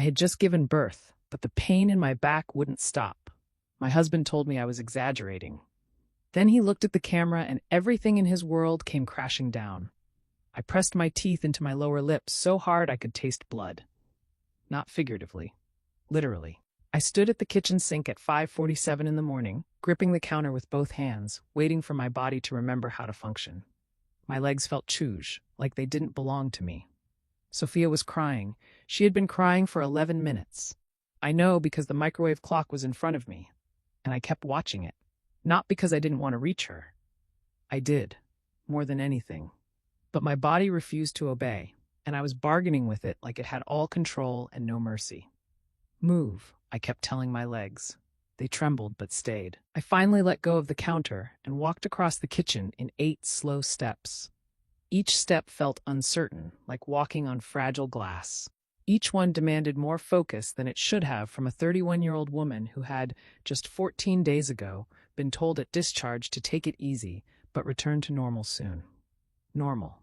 I had just given birth, but the pain in my back wouldn't stop. My husband told me I was exaggerating. Then he looked at the camera and everything in his world came crashing down. I pressed my teeth into my lower lip so hard I could taste blood. Not figuratively, literally. I stood at the kitchen sink at 5:47 in the morning, gripping the counter with both hands, waiting for my body to remember how to function. My legs felt chooge, like they didn't belong to me. Sophia was crying. She had been crying for 11 minutes. I know because the microwave clock was in front of me, and I kept watching it. Not because I didn't want to reach her. I did, more than anything. But my body refused to obey, and I was bargaining with it like it had all control and no mercy. Move, I kept telling my legs. They trembled but stayed. I finally let go of the counter and walked across the kitchen in 8 slow steps. Each step felt uncertain, like walking on fragile glass. Each one demanded more focus than it should have from a 31-year-old woman who had, just 14 days ago, been told at discharge to take it easy, but return to normal soon. Normal.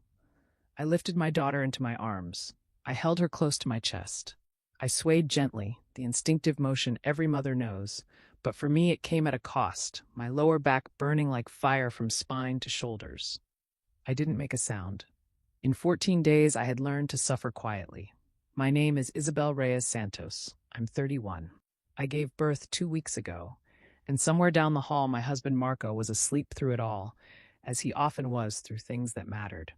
I lifted my daughter into my arms. I held her close to my chest. I swayed gently, the instinctive motion every mother knows, but for me it came at a cost, my lower back burning like fire from spine to shoulders. I didn't make a sound. In 14 days, I had learned to suffer quietly. My name is Isabel Reyes Santos. I'm 31. I gave birth 2 weeks ago, and somewhere down the hall my husband Marco was asleep through it all, as he often was through things that mattered.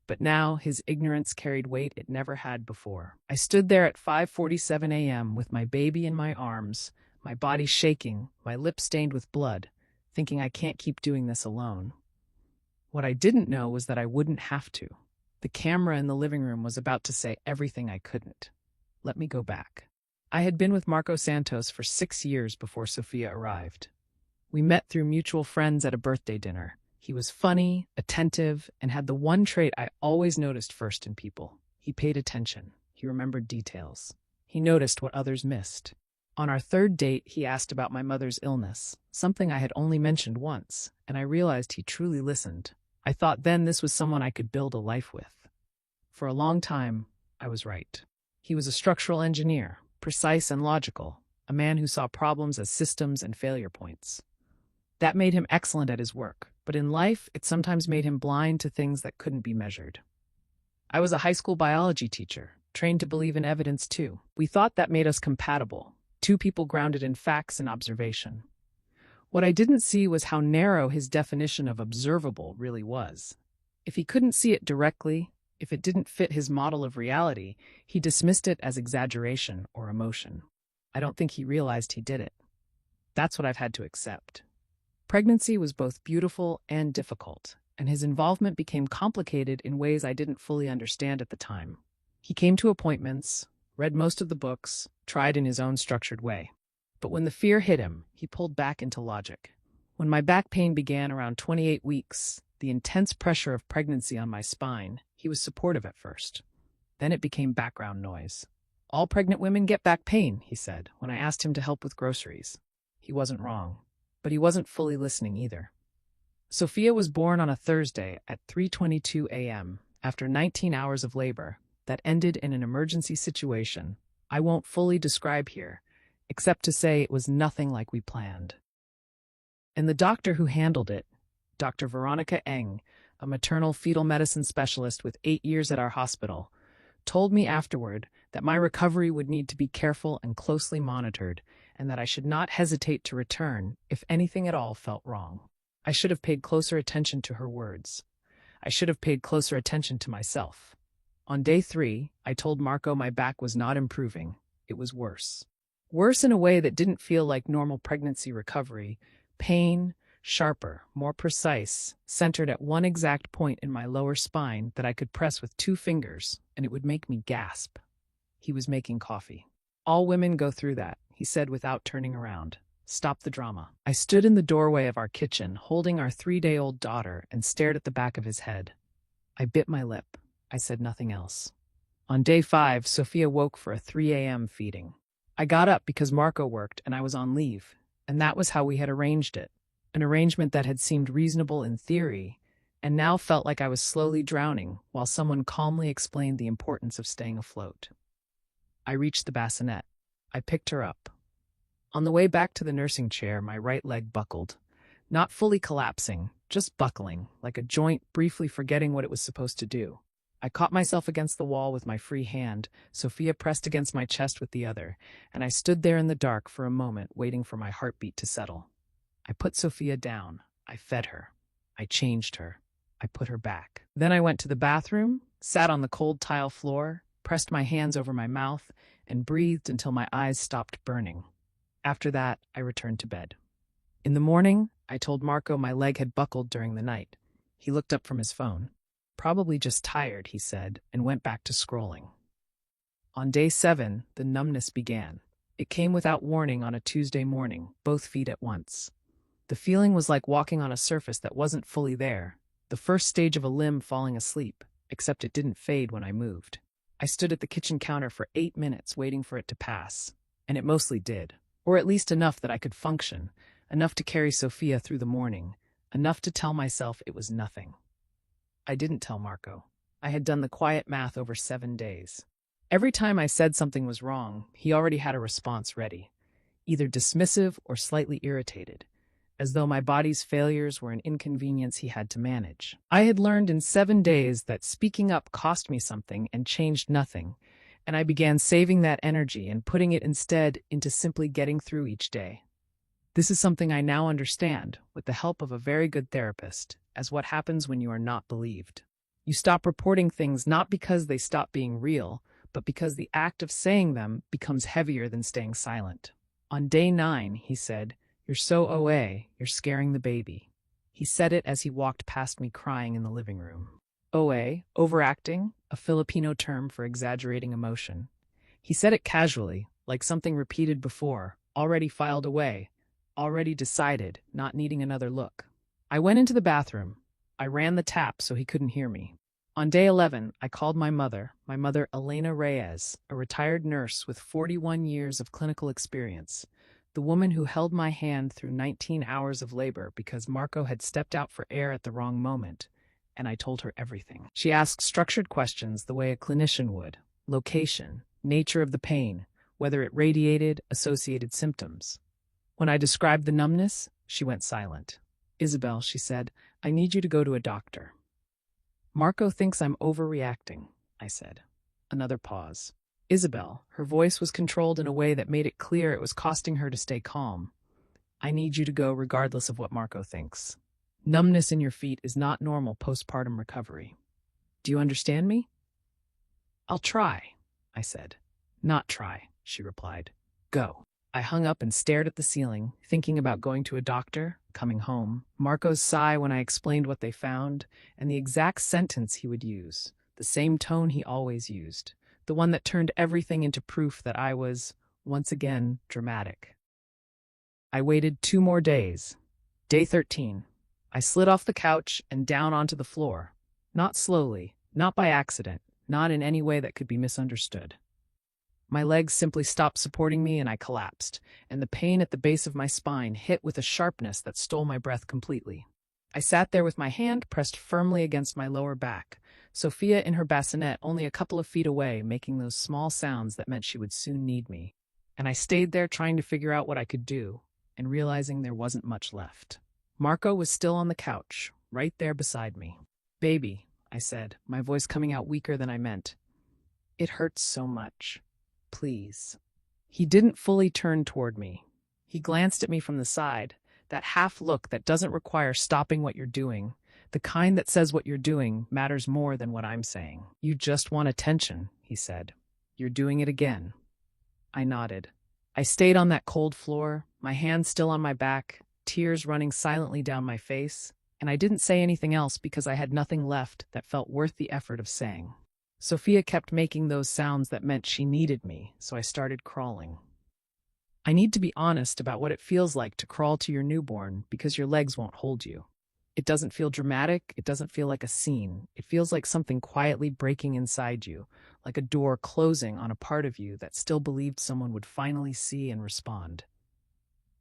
But now his ignorance carried weight it never had before. I stood there at 5:47 a.m. with my baby in my arms, my body shaking, my lips stained with blood, thinking I can't keep doing this alone. What I didn't know was that I wouldn't have to. The camera in the living room was about to say everything I couldn't. Let me go back. I had been with Marco Santos for 6 years before Sophia arrived. We met through mutual friends at a birthday dinner. He was funny, attentive, and had the one trait I always noticed first in people. He paid attention. He remembered details. He noticed what others missed. On our 3rd date, he asked about my mother's illness, something I had only mentioned once, and I realized he truly listened. I thought then this was someone I could build a life with. For a long time, I was right. He was a structural engineer, precise and logical, a man who saw problems as systems and failure points. That made him excellent at his work, but in life, it sometimes made him blind to things that couldn't be measured. I was a high school biology teacher, trained to believe in evidence too. We thought that made us compatible, 2 people grounded in facts and observation. What I didn't see was how narrow his definition of observable really was. If he couldn't see it directly, if it didn't fit his model of reality, he dismissed it as exaggeration or emotion. I don't think he realized he did it. That's what I've had to accept. Pregnancy was both beautiful and difficult, and his involvement became complicated in ways I didn't fully understand at the time. He came to appointments, read most of the books, tried in his own structured way. But when the fear hit him, he pulled back into logic. When my back pain began around 28 weeks, the intense pressure of pregnancy on my spine, he was supportive at first. Then it became background noise. All pregnant women get back pain, he said, when I asked him to help with groceries. He wasn't wrong, but he wasn't fully listening either. Sophia was born on a Thursday at 3:22 a.m. after 19 hours of labor that ended in an emergency situation I won't fully describe here, except to say it was nothing like we planned. And the doctor who handled it, Dr. Veronica Eng, a maternal fetal medicine specialist with 8 years at our hospital, told me afterward that my recovery would need to be careful and closely monitored, and that I should not hesitate to return if anything at all felt wrong. I should have paid closer attention to her words. I should have paid closer attention to myself. On day 3, I told Marco my back was not improving. It was worse. Worse in a way that didn't feel like normal pregnancy recovery. Pain, sharper, more precise, centered at one exact point in my lower spine that I could press with 2 fingers, and it would make me gasp. He was making coffee. All women go through that, he said without turning around. Stop the drama. I stood in the doorway of our kitchen, holding our 3-day-old daughter, and stared at the back of his head. I bit my lip. I said nothing else. On day 5, Sophia woke for a 3 a.m. feeding. I got up because Marco worked and I was on leave, and that was how we had arranged it. An arrangement that had seemed reasonable in theory, and now felt like I was slowly drowning while someone calmly explained the importance of staying afloat. I reached the bassinet. I picked her up. On the way back to the nursing chair, my right leg buckled. Not fully collapsing, just buckling, like a joint briefly forgetting what it was supposed to do. I caught myself against the wall with my free hand, Sophia pressed against my chest with the other, and I stood there in the dark for a moment, waiting for my heartbeat to settle. I put Sophia down. I fed her. I changed her. I put her back. Then I went to the bathroom, sat on the cold tile floor, pressed my hands over my mouth, and breathed until my eyes stopped burning. After that, I returned to bed. In the morning, I told Marco my leg had buckled during the night. He looked up from his phone. Probably just tired, he said, and went back to scrolling. On day 7, the numbness began. It came without warning on a Tuesday morning, both feet at once. The feeling was like walking on a surface that wasn't fully there, the first stage of a limb falling asleep, except it didn't fade when I moved. I stood at the kitchen counter for 8 minutes waiting for it to pass, and it mostly did, or at least enough that I could function, enough to carry Sophia through the morning, enough to tell myself it was nothing. I didn't tell Marco. I had done the quiet math over 7 days. Every time I said something was wrong, he already had a response ready, either dismissive or slightly irritated, as though my body's failures were an inconvenience he had to manage. I had learned in 7 days that speaking up cost me something and changed nothing, and I began saving that energy and putting it instead into simply getting through each day. This is something I now understand, with the help of a very good therapist, as what happens when you are not believed. You stop reporting things not because they stop being real, but because the act of saying them becomes heavier than staying silent. On day 9, he said, "You're so OA, you're scaring the baby." He said it as he walked past me crying in the living room. OA, overacting, a Filipino term for exaggerating emotion. He said it casually, like something repeated before, already filed away, already decided, not needing another look. I went into the bathroom. I ran the tap so he couldn't hear me. On day 11, I called my mother Elena Reyes, a retired nurse with 41 years of clinical experience, the woman who held my hand through 19 hours of labor because Marco had stepped out for air at the wrong moment, and I told her everything. She asked structured questions the way a clinician would: location, nature of the pain, whether it radiated, associated symptoms. When I described the numbness, she went silent. "Isabel," she said, "I need you to go to a doctor." "Marco thinks I'm overreacting," I said. Another pause. "Isabel," her voice was controlled in a way that made it clear it was costing her to stay calm. "I need you to go regardless of what Marco thinks. Numbness in your feet is not normal postpartum recovery. Do you understand me?" "I'll try," I said. "Not try," she replied. "Go." I hung up and stared at the ceiling, thinking about going to a doctor, coming home, Marco's sigh when I explained what they found, and the exact sentence he would use, the same tone he always used, the one that turned everything into proof that I was, once again, dramatic. I waited 2 more days. Day 13. I slid off the couch and down onto the floor. Not slowly, not by accident, not in any way that could be misunderstood. My legs simply stopped supporting me and I collapsed, and the pain at the base of my spine hit with a sharpness that stole my breath completely. I sat there with my hand pressed firmly against my lower back, Sophia in her bassinet only a couple of feet away, making those small sounds that meant she would soon need me. And I stayed there trying to figure out what I could do, and realizing there wasn't much left. Marco was still on the couch, right there beside me. "Baby," I said, my voice coming out weaker than I meant. "It hurts so much. Please." He didn't fully turn toward me. He glanced at me from the side, that half look that doesn't require stopping what you're doing, the kind that says what you're doing matters more than what I'm saying. "You just want attention," he said. "You're doing it again." I nodded. I stayed on that cold floor, my hands still on my back, tears running silently down my face, and I didn't say anything else because I had nothing left that felt worth the effort of saying. Sophia kept making those sounds that meant she needed me, so I started crawling. I need to be honest about what it feels like to crawl to your newborn because your legs won't hold you. It doesn't feel dramatic, it doesn't feel like a scene. It feels like something quietly breaking inside you, like a door closing on a part of you that still believed someone would finally see and respond.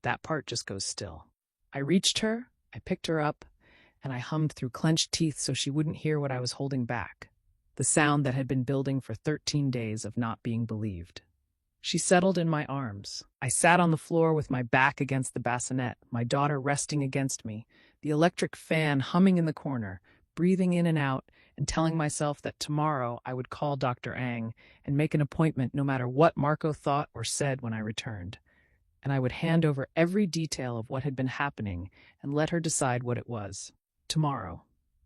That part just goes still. I reached her, I picked her up, and I hummed through clenched teeth so she wouldn't hear what I was holding back. The sound that had been building for 13 days of not being believed. She settled in my arms. I sat on the floor with my back against the bassinet, my daughter resting against me, the electric fan humming in the corner, breathing in and out, and telling myself that tomorrow I would call Dr. Ang and make an appointment no matter what Marco thought or said when I returned. And I would hand over every detail of what had been happening and let her decide what it was. Tomorrow.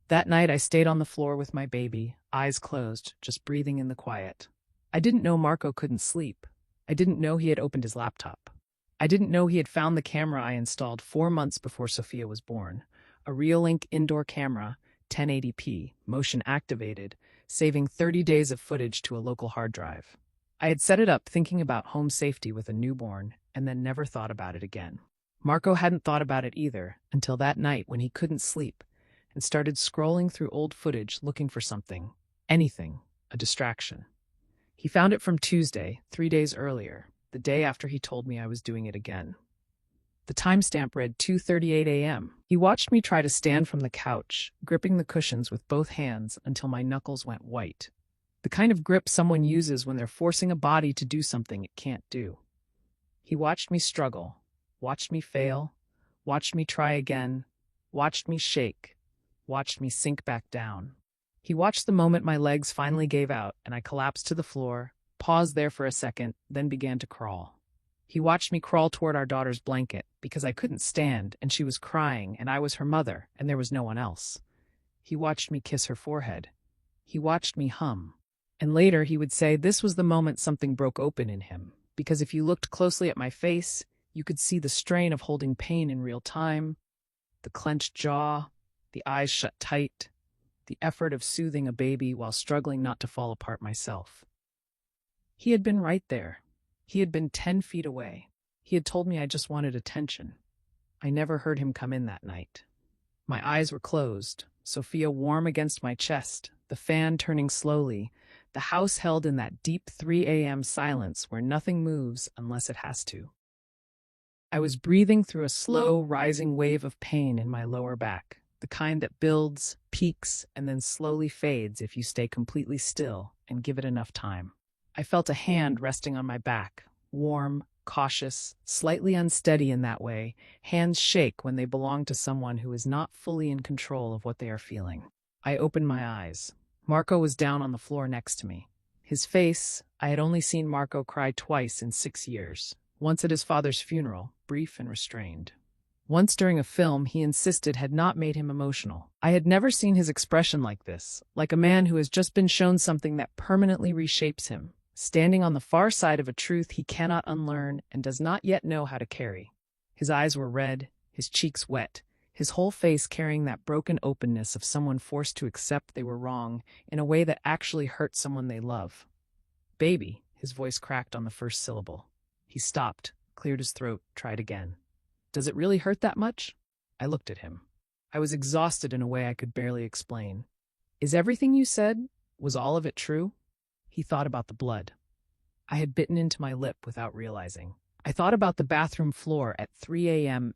That night I stayed on the floor with my baby, eyes closed, just breathing in the quiet. I didn't know Marco couldn't sleep. I didn't know he had opened his laptop. I didn't know he had found the camera I installed 4 months before Sophia was born. A Reolink indoor camera, 1080p, motion activated, saving 30 days of footage to a local hard drive. I had set it up thinking about home safety with a newborn, and then never thought about it again. Marco hadn't thought about it either until that night when he couldn't sleep and started scrolling through old footage looking for something, anything, a distraction. He found it from Tuesday, 3 days earlier, the day after he told me I was doing it again. The timestamp read 2:38 a.m. He watched me try to stand from the couch, gripping the cushions with both hands until my knuckles went white. The kind of grip someone uses when they're forcing a body to do something it can't do. He watched me struggle, watched me fail, watched me try again, watched me shake, watched me sink back down. He watched the moment my legs finally gave out and I collapsed to the floor, paused there for a second, then began to crawl. He watched me crawl toward our daughter's blanket because I couldn't stand and she was crying and I was her mother and there was no one else. He watched me kiss her forehead. He watched me hum. And later he would say this was the moment something broke open in him, because if you looked closely at my face, you could see the strain of holding pain in real time, the clenched jaw, the eyes shut tight, the effort of soothing a baby while struggling not to fall apart myself. He had been right there. He had been 10 feet away. He had told me I just wanted attention. I never heard him come in that night. My eyes were closed, Sophia warm against my chest, the fan turning slowly, the house held in that deep 3 a.m. silence where nothing moves unless it has to. I was breathing through a slow, rising wave of pain in my lower back, the kind that builds, peaks, and then slowly fades if you stay completely still and give it enough time. I felt a hand resting on my back, warm, cautious, slightly unsteady in that way. Hands shake when they belong to someone who is not fully in control of what they are feeling. I opened my eyes. Marco was down on the floor next to me. His face, I had only seen Marco cry twice in 6 years. Once at his father's funeral, brief and restrained. Once during a film he insisted had not made him emotional. I had never seen his expression like this, like a man who has just been shown something that permanently reshapes him, standing on the far side of a truth he cannot unlearn and does not yet know how to carry. His eyes were red, his cheeks wet, his whole face carrying that broken openness of someone forced to accept they were wrong in a way that actually hurt someone they love. "Baby," his voice cracked on the first syllable. He stopped, cleared his throat, tried again. "Does it really hurt that much?" I looked at him. I was exhausted in a way I could barely explain. "Is everything you said, was all of it true?" He thought about the blood. I had bitten into my lip without realizing. I thought about the bathroom floor at 3 a.m.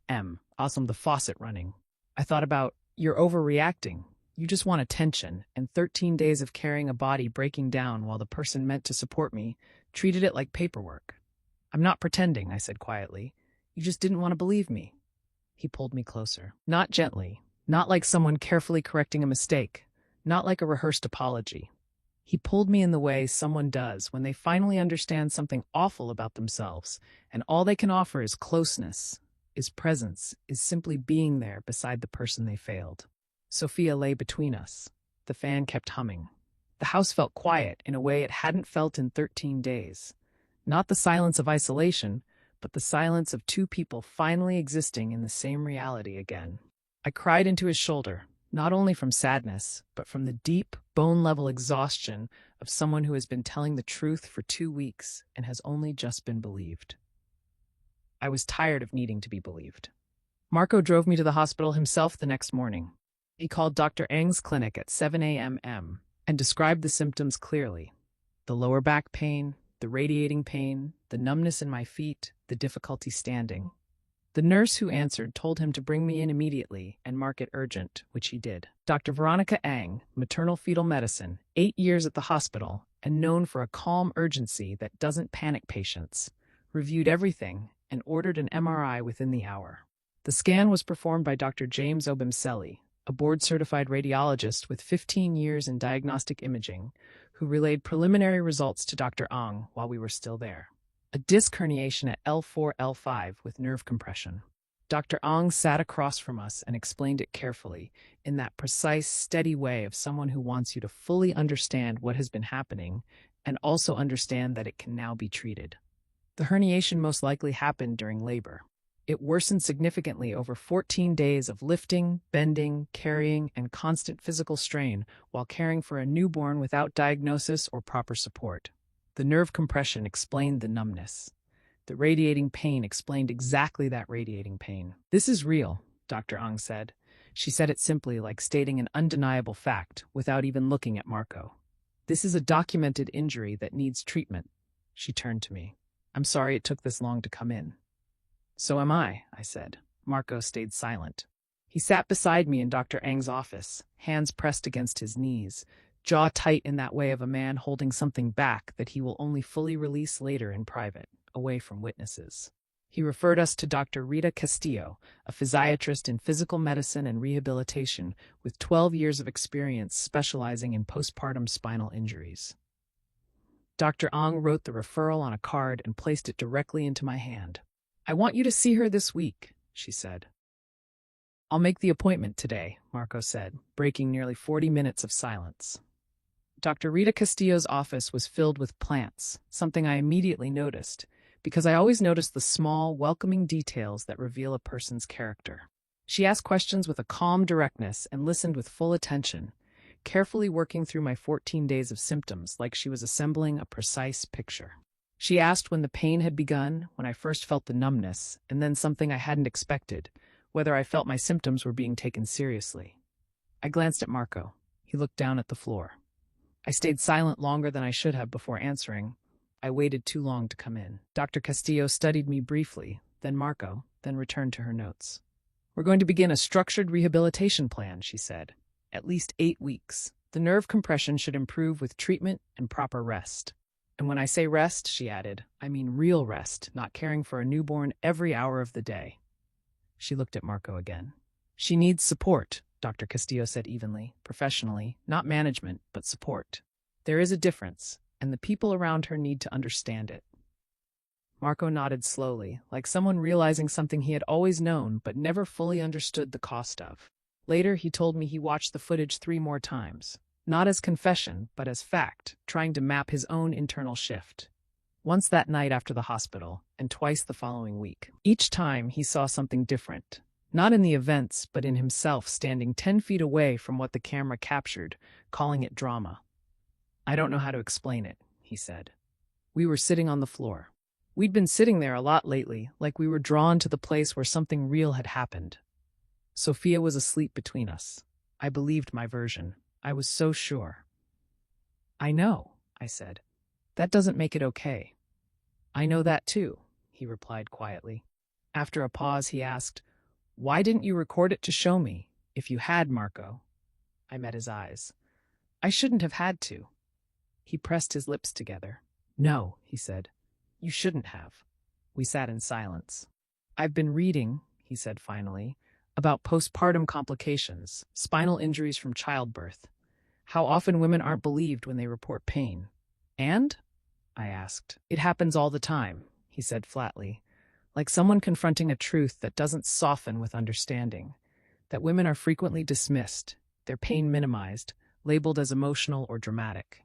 Awesome, the faucet running. I thought about, you're overreacting. You just want attention, and 13 days of carrying a body breaking down while the person meant to support me treated it like paperwork. "I'm not pretending," I said quietly. "You just didn't want to believe me." He pulled me closer. Not gently, not like someone carefully correcting a mistake, not like a rehearsed apology. He pulled me in the way someone does when they finally understand something awful about themselves, and all they can offer is closeness, is presence, is simply being there beside the person they failed. Sophia lay between us. The fan kept humming. The house felt quiet in a way it hadn't felt in 13 days. Not the silence of isolation, but the silence of two people finally existing in the same reality again. I cried into his shoulder, not only from sadness, but from the deep, bone-level exhaustion of someone who has been telling the truth for 2 weeks and has only just been believed. I was tired of needing to be believed. Marco drove me to the hospital himself the next morning. He called Dr. Ang's clinic at 7 a.m. and described the symptoms clearly. The lower back pain, the radiating pain, the numbness in my feet, the difficulty standing. The nurse who answered told him to bring me in immediately and mark it urgent, which he did. Dr. Veronica Ang, maternal fetal medicine, 8 years at the hospital, and known for a calm urgency that doesn't panic patients, reviewed everything, and ordered an MRI within the hour. The scan was performed by Dr. James Obimseli, a board-certified radiologist with 15 years in diagnostic imaging, who relayed preliminary results to Dr. Ong while we were still there. A disc herniation at L4-L5 with nerve compression. Dr. Ong sat across from us and explained it carefully, in that precise, steady way of someone who wants you to fully understand what has been happening and also understand that it can now be treated. The herniation most likely happened during labor. It worsened significantly over 14 days of lifting, bending, carrying, and constant physical strain while caring for a newborn without diagnosis or proper support. The nerve compression explained the numbness. The radiating pain explained exactly that radiating pain. "This is real," Dr. Ong said. She said it simply, like stating an undeniable fact, without even looking at Marco. "This is a documented injury that needs treatment." She turned to me. "I'm sorry it took this long to come in." "So am I," said. Marco stayed silent. He sat beside me in Dr. Ang's office, hands pressed against his knees, jaw tight in that way of a man holding something back that he will only fully release later in private, away from witnesses. He referred us to Dr. Rita Castillo, a physiatrist in physical medicine and rehabilitation with 12 years of experience specializing in postpartum spinal injuries. Dr. Ong wrote the referral on a card and placed it directly into my hand. "I want you to see her this week," she said. "I'll make the appointment today," Marco said, breaking nearly 40 minutes of silence. Dr. Rita Castillo's office was filled with plants, something I immediately noticed, because I always notice the small, welcoming details that reveal a person's character. She asked questions with a calm directness and listened with full attention, carefully working through my 14 days of symptoms like she was assembling a precise picture. She asked when the pain had begun, when I first felt the numbness, and then something I hadn't expected, whether I felt my symptoms were being taken seriously. I glanced at Marco. He looked down at the floor. I stayed silent longer than I should have before answering. I waited too long to come in. Dr. Castillo studied me briefly, then Marco, then returned to her notes. "We're going to begin a structured rehabilitation plan," she said. "At least 8 weeks. The nerve compression should improve with treatment and proper rest. And when I say rest," she added, "I mean real rest, not caring for a newborn every hour of the day." She looked at Marco again. "She needs support," Dr. Castillo said evenly, professionally, not management, but support. "There is a difference, and the people around her need to understand it." Marco nodded slowly, like someone realizing something he had always known but never fully understood the cost of. Later, he told me he watched the footage 3 more times. Not as confession, but as fact, trying to map his own internal shift. Once that night after the hospital, and twice the following week. Each time, he saw something different. Not in the events, but in himself standing 10 feet away from what the camera captured, calling it drama. "I don't know how to explain it," he said. We were sitting on the floor. We'd been sitting there a lot lately, like we were drawn to the place where something real had happened. Sophia was asleep between us. I believed my version. I was so sure. "I know," I said. "That doesn't make it okay." "I know that too," he replied quietly. After a pause, he asked, "Why didn't you record it to show me? If you had, Marco." I met his eyes. "I shouldn't have had to." He pressed his lips together. "No," he said. "You shouldn't have." We sat in silence. "I've been reading," he said finally, "about postpartum complications, spinal injuries from childbirth. How often women aren't believed when they report pain." "And?" I asked. "It happens all the time," he said flatly, like someone confronting a truth that doesn't soften with understanding, that women are frequently dismissed, their pain minimized, labeled as emotional or dramatic.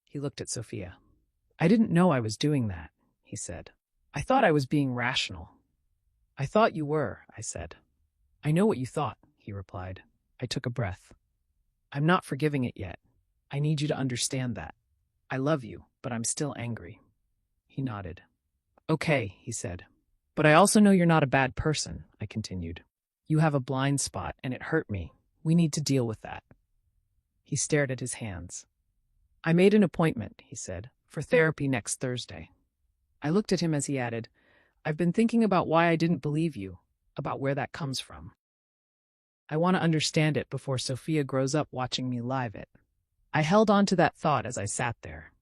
He looked at Sophia. "I didn't know I was doing that," he said. "I thought I was being rational." "I thought you were," I said. "I know what you thought," he replied. I took a breath. "I'm not forgiving it yet. I need you to understand that. I love you, but I'm still angry." He nodded. "Okay," he said. "But I also know you're not a bad person," I continued. "You have a blind spot, and it hurt me. We need to deal with that." He stared at his hands. "I made an appointment," he said, "for therapy next Thursday." I looked at him as he added, "I've been thinking about why I didn't believe you, about where that comes from. I want to understand it before Sophia grows up watching me live it." I held on to that thought as I sat there.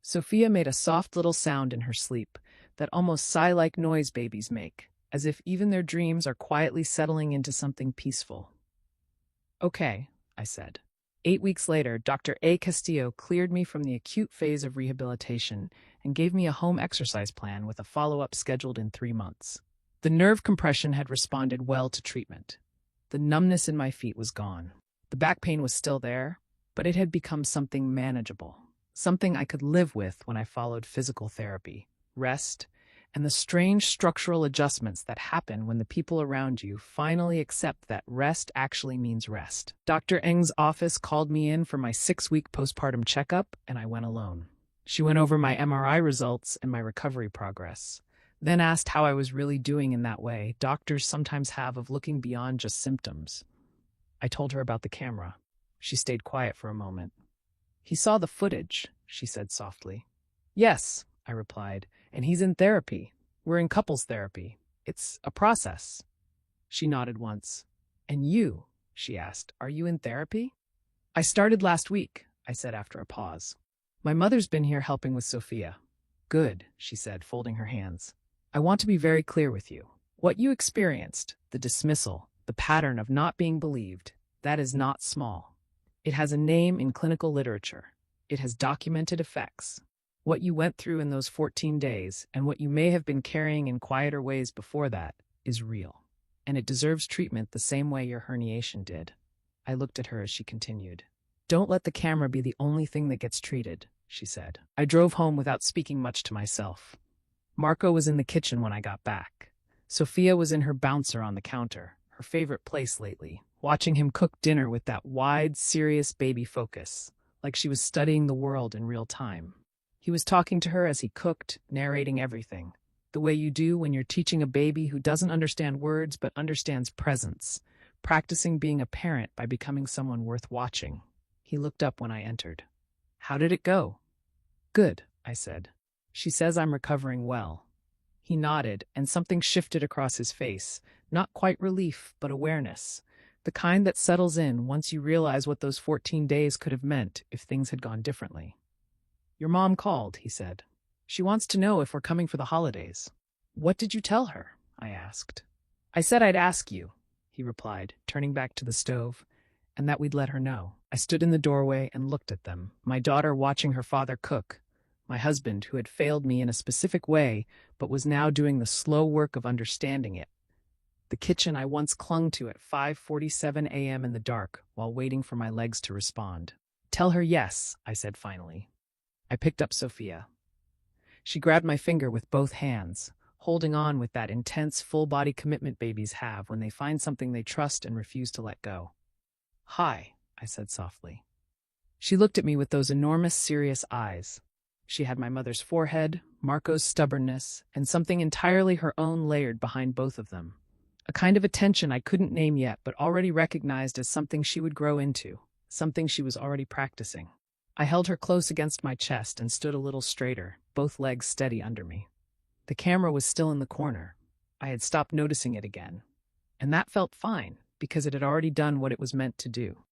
Sophia made a soft little sound in her sleep, that almost sigh-like noise babies make, as if even their dreams are quietly settling into something peaceful. Okay, I said. 8 weeks later, Dr. A. Castillo cleared me from the acute phase of rehabilitation and gave me a home exercise plan with a follow-up scheduled in 3 months. The nerve compression had responded well to treatment. The numbness in my feet was gone. The back pain was still there, but it had become something manageable, something I could live with when I followed physical therapy, rest, and the strange structural adjustments that happen when the people around you finally accept that rest actually means rest. Dr. Eng's office called me in for my 6-week postpartum checkup, and I went alone. She went over my MRI results and my recovery progress, then asked how I was really doing in that way doctors sometimes have of looking beyond just symptoms. I told her about the camera. She stayed quiet for a moment. "He saw the footage," she said softly. "Yes," I replied, "and he's in therapy. We're in couples therapy. It's a process." She nodded once. "And you?" she asked. "Are you in therapy?" "I started last week," I said after a pause. "My mother's been here helping with Sophia." "Good," she said, folding her hands. "I want to be very clear with you. What you experienced, the dismissal, the pattern of not being believed, that is not small. It has a name in clinical literature. It has documented effects. What you went through in those 14 days, and what you may have been carrying in quieter ways before that, is real. And it deserves treatment the same way your herniation did." I looked at her as she continued. "Don't let the camera be the only thing that gets treated," she said. I drove home without speaking much to myself. Marco was in the kitchen when I got back. Sophia was in her bouncer on the counter, her favorite place lately, watching him cook dinner with that wide, serious baby focus, like she was studying the world in real time. He was talking to her as he cooked, narrating everything, the way you do when you're teaching a baby who doesn't understand words but understands presence, practicing being a parent by becoming someone worth watching. He looked up when I entered. "How did it go?" "Good," I said. "She says I'm recovering well." He nodded, and something shifted across his face, not quite relief, but awareness, the kind that settles in once you realize what those 14 days could have meant if things had gone differently. "Your mom called," he said. "She wants to know if we're coming for the holidays." "What did you tell her?" I asked. "I said I'd ask you," he replied, turning back to the stove, "and that we'd let her know." I stood in the doorway and looked at them, my daughter watching her father cook, my husband who had failed me in a specific way but was now doing the slow work of understanding it. The kitchen I once clung to at 5:47 a.m. in the dark while waiting for my legs to respond. "Tell her yes," I said finally. I picked up Sophia. She grabbed my finger with both hands, holding on with that intense full-body commitment babies have when they find something they trust and refuse to let go. "Hi," I said softly. She looked at me with those enormous, serious eyes. She had my mother's forehead, Marco's stubbornness, and something entirely her own layered behind both of them. A kind of attention I couldn't name yet but already recognized as something she would grow into, something she was already practicing. I held her close against my chest and stood a little straighter, both legs steady under me. The camera was still in the corner. I had stopped noticing it again. And that felt fine, because it had already done what it was meant to do.